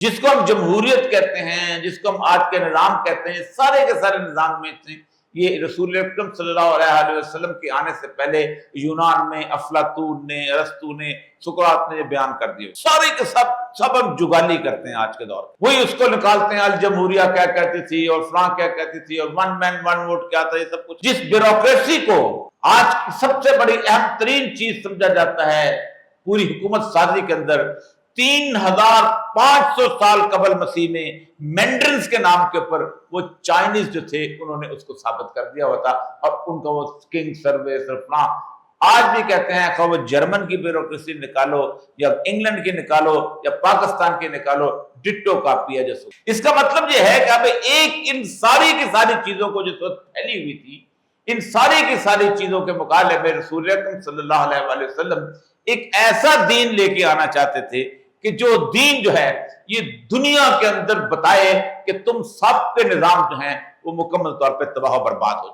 جس کو ہم جمہوریت کہتے ہیں، جس کو ہم آج کے نظام کہتے ہیں، سارے کے سارے نظام میں سے یہ رسول اکرم صلی اللہ علیہ وسلم کے آنے سے پہلے یونان میں افلاطون نے، ارسطو نے، سقراط نے بیان کر دیے، سارے کے سب ہم جگالی کرتے ہیں آج کے دور میں۔ وہی اس کو نکالتے ہیں، الجمہوریہ کیا کہتی تھی اور فلاں کیا کہتی تھی اور ون مین ون ووٹ کیا تھا، یہ سب کچھ جس بیوروکریسی کو آج کی سب سے بڑی اہم ترین چیز سمجھا جاتا ہے پوری حکومت سازی کے اندر، 3500 سال قبل مسیح میں مینڈرنز کے نام کے اوپر وہ چائنیز جو تھے انہوں نے اس کو ثابت کر دیا ہوا تھا، اور ان کا وہ کنگ سروس اور فلاں آج بھی کہتے ہیں، خواہ وہ جرمن کی بیوروکریسی نکالو یا انگلینڈ کی نکالو یا پاکستان کی نکالو، ڈٹو کاپی ہے جیسے۔ اس کا مطلب یہ ہے کہ اب ایک ان ساری کی ساری چیزوں کو جس وقت پھیلی ہوئی تھی، ان ساری کی ساری چیزوں کے مقابلے میں رسول اکرم صلی اللہ علیہ وآلہ وسلم ایک ایسا دین لے کے آنا چاہتے تھے کہ جو دین جو ہے یہ دنیا کے اندر بتائے کہ تم سب کے نظام جو ہیں وہ مکمل طور پہ تباہ و برباد ہو